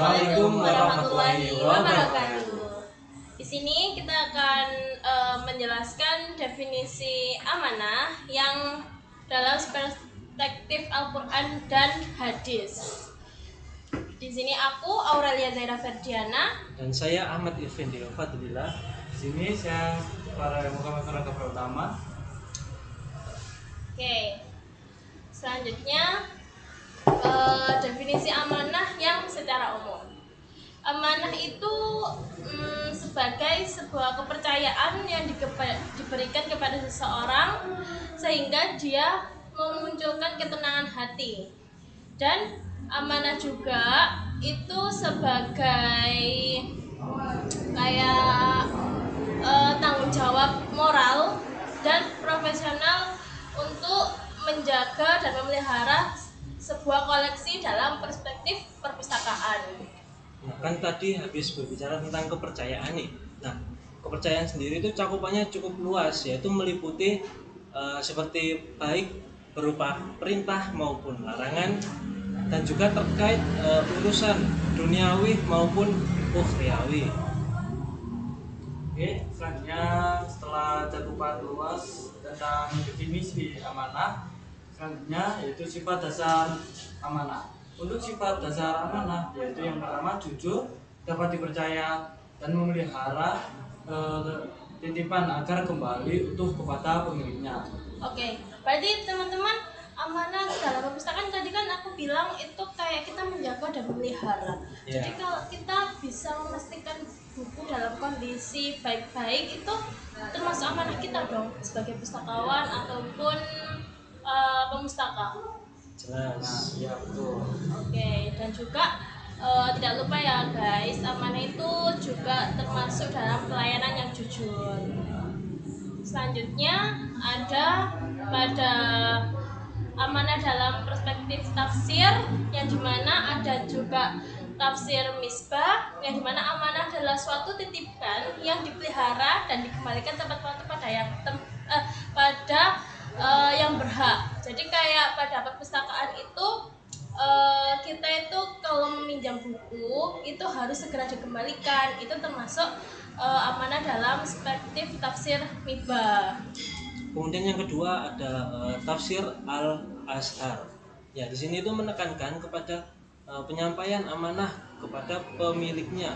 Assalamualaikum warahmatullahi wabarakatuh. Di sini kita akan menjelaskan definisi amanah yang dalam perspektif Al-Quran dan hadis. Di sini aku Aurelia Zaira Ferdiana dan saya Ahmad Irfandi Fadlillah. Di sini saya Muhammad Faraka Pratama. Oke. Selanjutnya definisi amanah yang secara umum. Amanah itu sebagai sebuah kepercayaan yang diberikan kepada seseorang sehingga dia memunculkan ketenangan hati. Dan amanah juga itu sebagai kayak tanggung jawab moral dan profesional untuk menjaga dan memelihara sebuah koleksi dalam perspektif perpustakaan. Nah, kan tadi habis berbicara tentang kepercayaan nih. Nah, kepercayaan sendiri itu cakupannya cukup luas, yaitu meliputi seperti baik berupa perintah maupun larangan, dan juga terkait urusan duniawi maupun ukhrawi. Oke, selanjutnya setelah cakupan luas tentang definisi amanah, selanjutnya yaitu sifat dasar amanah. Untuk sifat dasar amanah yaitu yang pertama jujur, dapat dipercaya dan memelihara titipan agar kembali utuh kepada pemiliknya. Oke, berarti teman-teman amanah dalam perpustakaan tadi kan aku bilang itu kayak kita menjaga dan memelihara. Yeah. Jadi kalau kita bisa memastikan buku dalam kondisi baik-baik itu termasuk amanah kita dong sebagai pustakawan ataupun pemustaka. Jelas. Ya betul. Oke, dan juga tidak lupa ya guys, amanah itu juga termasuk dalam pelayanan yang jujur. Selanjutnya ada pada amanah dalam perspektif tafsir yang dimana ada juga tafsir misbah yang dimana amanah adalah suatu titipan yang dipelihara dan dikembalikan tepat waktu pada yang berhak. Jadi kayak pada perpustakaan itu kita itu kalau meminjam buku itu harus segera dikembalikan. Itu termasuk amanah dalam perspektif tafsir misbah. Kemudian yang kedua ada tafsir Al-Azhar. Ya, di sini itu menekankan kepada penyampaian amanah kepada pemiliknya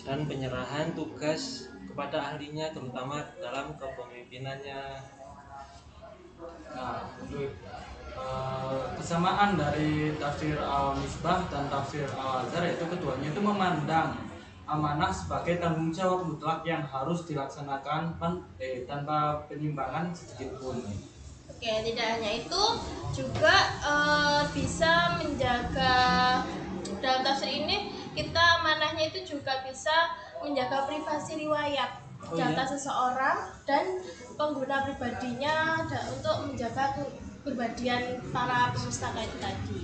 dan penyerahan tugas kepada ahlinya terutama dalam kepemimpinannya. Nah, untuk kesamaan dari tafsir Al-Misbah dan tafsir Al-Azhar yaitu keduanya itu memandang amanah sebagai tanggung jawab mutlak yang harus dilaksanakan tanpa penyimpangan sedikit pun. Oke, tidak hanya itu juga bisa menjaga dalam tafsir ini kita amanahnya itu juga bisa menjaga privasi riwayat data seseorang dan pengguna pribadinya untuk menjaga kepribadian para pemustaka itu tadi.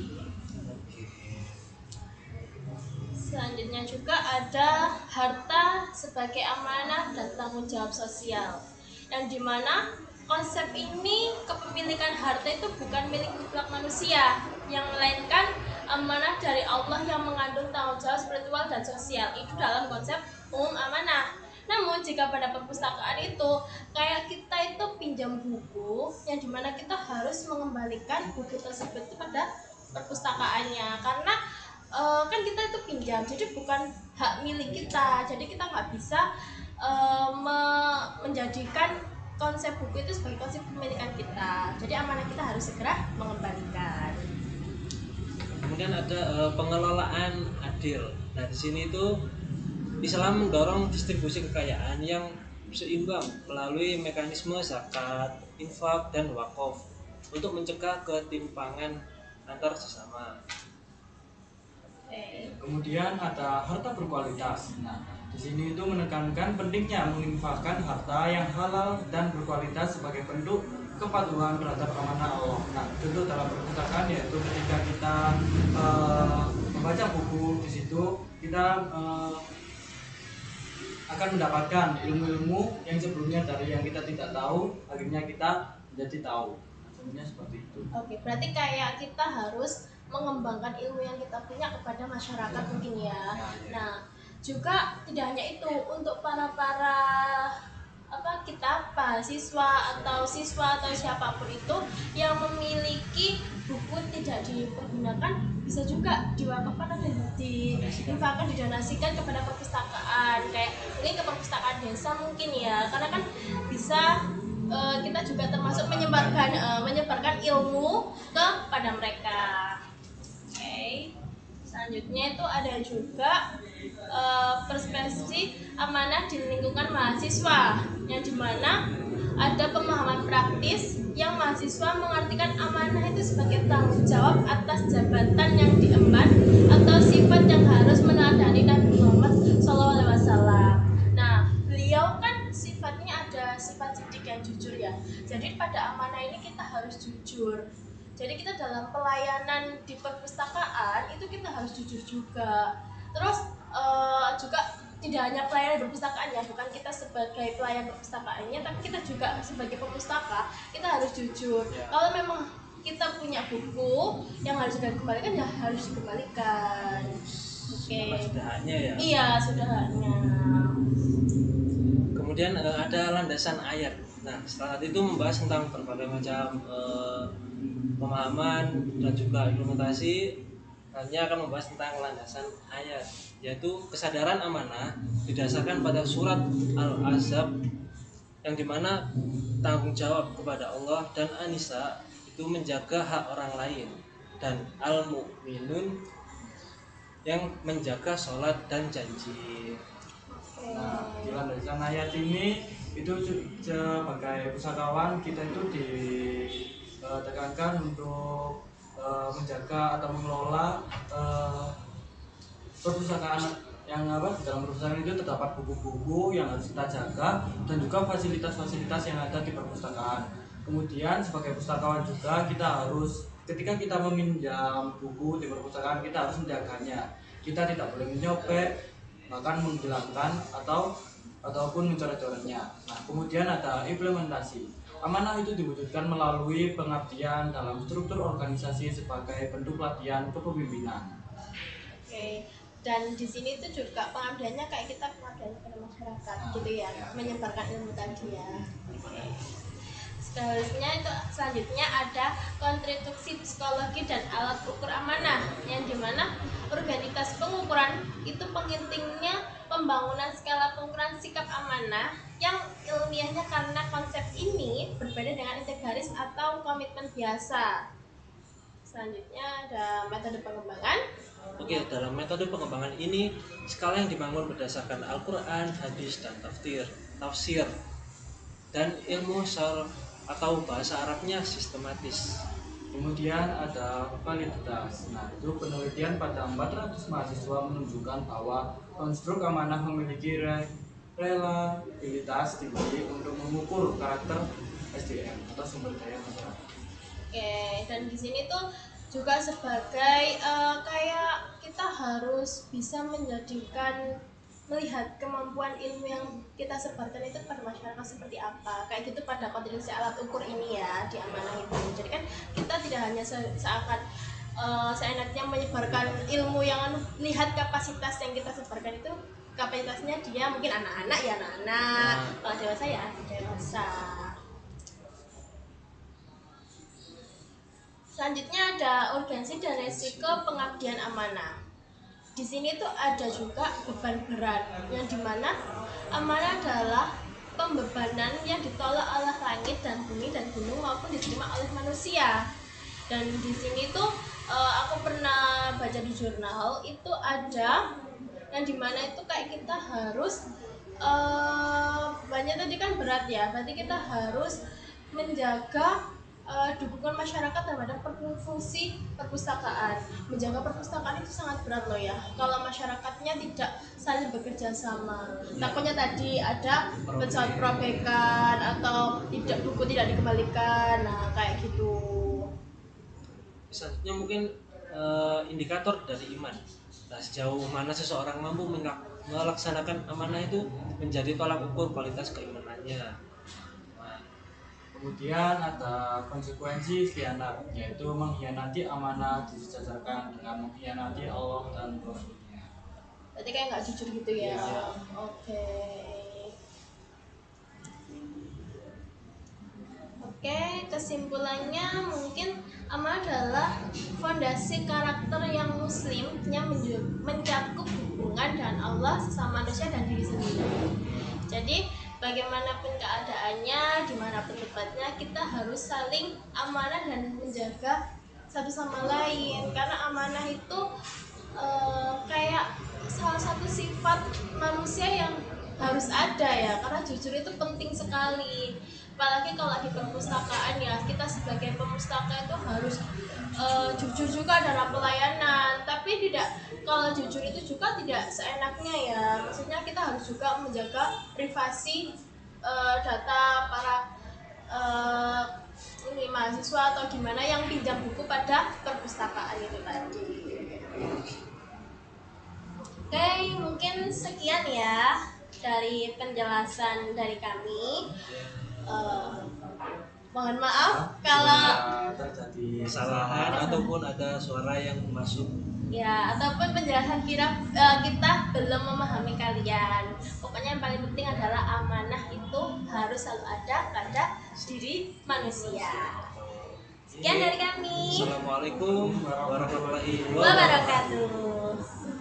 Selanjutnya juga ada harta sebagai amanah dan tanggung jawab sosial, yang dimana konsep ini kepemilikan harta itu bukan milik mutlak manusia, yang melainkan amanah dari Allah yang mengandung tanggung jawab spiritual dan sosial. Itu dalam konsep umum amanah. Namun jika pada perpustakaan itu kayak kita itu pinjam buku, yang dimana kita harus mengembalikan buku tersebut pada perpustakaannya, karena kan kita itu pinjam, jadi bukan hak milik kita, jadi kita nggak bisa menjadikan konsep buku itu sebagai konsep kepemilikan kita. Jadi amanah kita harus segera mengembalikan. Kemudian ada pengelolaan adil. Nah, di sini itu Islam mendorong distribusi kekayaan yang seimbang melalui mekanisme zakat, infak, dan wakaf untuk mencegah ketimpangan antar sesama. Kemudian ada harta berkualitas. Nah, di sini itu menekankan pentingnya menginfakkan harta yang halal dan berkualitas sebagai bentuk kepatuhan terhadap amanah Allah. Nah, tentu dalam perpustakaan yaitu ketika kita membaca buku di situ kita akan mendapatkan ilmu-ilmu yang sebelumnya dari yang kita tidak tahu akhirnya kita menjadi tahu. Sebenarnya seperti itu. Oke, berarti kayak kita harus mengembangkan ilmu yang kita punya kepada masyarakat mungkin ya. Nah, juga tidak hanya itu, untuk para kita mahasiswa atau siswa atau siapapun itu yang memiliki buku tidak dipergunakan, bisa juga diwakafkan atau diinfakkan, didonasikan kepada perpustakaan, kayak mungkin ke perpustakaan desa mungkin ya, karena kan bisa kita juga termasuk menyebarkan ilmu kepada mereka. Oke. Selanjutnya itu ada juga perspektif amanah di lingkungan mahasiswa, yang dimana ada pemahaman praktis yang mahasiswa mengartikan amanah itu sebagai tanggung jawab atas jabatan yang diemban atau sifat yang harus meneladani Nabi Muhammad SAW. Nah, beliau kan sifatnya ada sifat sidik yang jujur ya. Jadi pada amanah ini kita harus jujur. Jadi kita dalam pelayanan di perpustakaan itu kita harus jujur juga. Terus juga tidak hanya pelayanan di perpustakaan ya, bukan kita sebagai pelayan perpustakaannya, tapi kita juga sebagai pemustaka kita harus jujur. Kalau memang kita punya buku yang harus dikembalikan ya harus dikembalikan. Oke. Sudah haknya ya. Iya, sudah haknya. Kemudian ada landasan ayat. Nah, setelah itu membahas tentang berbagai macam pemahaman dan juga implementasi. Hanya akan membahas tentang landasan ayat, yaitu kesadaran amanah didasarkan pada surat Al-Ahzab, yang dimana tanggung jawab kepada Allah dan An-Nisa itu menjaga hak orang lain, dan Al-Mu'minun yang menjaga sholat dan janji. Nah, di landasan ayat ini itu sebagai pustakawan kita itu ditekankan untuk menjaga atau mengelola perpustakaan yang di dalam perpustakaan itu terdapat buku-buku yang harus kita jaga dan juga fasilitas-fasilitas yang ada di perpustakaan. Kemudian sebagai pustakawan juga kita harus, ketika kita meminjam buku di perpustakaan, kita harus menjaganya. Kita tidak boleh menyopek, bahkan menghilangkan ataupun mencoret-coretnya. Nah, kemudian ada implementasi. Amanah itu diwujudkan melalui pengabdian dalam struktur organisasi sebagai bentuk pelatihan kepemimpinan. Oke. Dan di sini tuh juga pengabdiannya kayak kita pengabdian kepada masyarakat gitu ya, menyebarkan ilmu tadi ya. Oke. Selanjutnya ada konstruksi psikologi dan alat ukur amanah, yang dimana organisasi pengukuran itu pentingnya pembangunan skala pengukuran sikap amanah yang ilmiahnya, karena konsep ini berbeda dengan integralis atau komitmen biasa. Selanjutnya ada metode pengembangan. Oke, dalam metode pengembangan ini skala yang dibangun berdasarkan Al-Quran, hadis, dan tafsir dan ilmu syaraf atau bahasa Arabnya sistematis. Kemudian ada validitas. Nah, itu penelitian pada 400 mahasiswa menunjukkan bahwa konstruk amanah memiliki reliabilitas tinggi untuk mengukur karakter SDM atau sumber daya masyarakat. Oke, dan di sini tuh juga sebagai kayak kita harus bisa melihat kemampuan ilmu yang kita sebarkan itu pada masyarakat seperti apa, kayak gitu pada kontribusi alat ukur ini ya di amanah itu. Jadi kan kita tidak hanya seakan seenaknya menyebarkan ilmu yang lihat kapasitas yang kita sebarkan itu kapasitasnya dia mungkin anak-anak ya anak-anak, kalau dewasa ya dewasa. Selanjutnya ada urgensi dan resiko pengabdian amanah. Di sini tuh ada juga beban berat, yang dimana amanah adalah pembebanan yang ditolak oleh langit dan bumi dan gunung maupun diterima oleh manusia. Dan di sini tuh aku pernah baca di jurnal itu ada yang dimana itu kayak kita harus banyak tadi kan berat ya, berarti kita harus menjaga dukungan masyarakat terhadap fungsi perpustakaan. Menjaga perpustakaan itu sangat berat loh ya, kalau masyarakatnya tidak saling bekerja sama. Takutnya tadi ada pencoprekan atau buku tidak dikembalikan, nah kayak gitu. Selanjutnya mungkin indikator dari iman. Nah, sejauh mana seseorang mampu melaksanakan amanah itu menjadi tolak ukur kualitas keimanannya. Nah, Kemudian ada konsekuensi khianat, yaitu mengkhianati amanah disejajarkan dengan mengkhianati Allah dan Rasulnya. Berarti kayak nggak jujur gitu ya. Iya. Oke. Oke, kesimpulannya mungkin amanah adalah fondasi karakter yang muslim yang mencakup hubungan dengan Allah, sesama manusia dan diri sendiri. Jadi bagaimanapun keadaannya, dimanapun tempatnya, kita harus saling amanah dan menjaga satu sama lain. Karena amanah itu kayak salah satu sifat manusia yang harus ada ya, karena jujur itu penting sekali. Apalagi kalau di perpustakaan ya, kita sebagai pemustaka itu harus jujur juga dalam pelayanan. Tapi tidak, kalau jujur itu juga tidak seenaknya ya. Maksudnya kita harus juga menjaga privasi data para ini mahasiswa atau gimana yang pinjam buku pada perpustakaan itu tadi. Oke, mungkin sekian ya dari penjelasan dari kami. Mohon maaf kalau terjadi Kesalahan ataupun ada suara yang masuk. ya, ataupun penjelasan kita belum memahami kalian. Pokoknya yang paling penting adalah amanah itu harus selalu ada pada diri manusia. Sekian dari kami. Assalamualaikum warahmatullahi wabarakatuh. Wabarakatuh.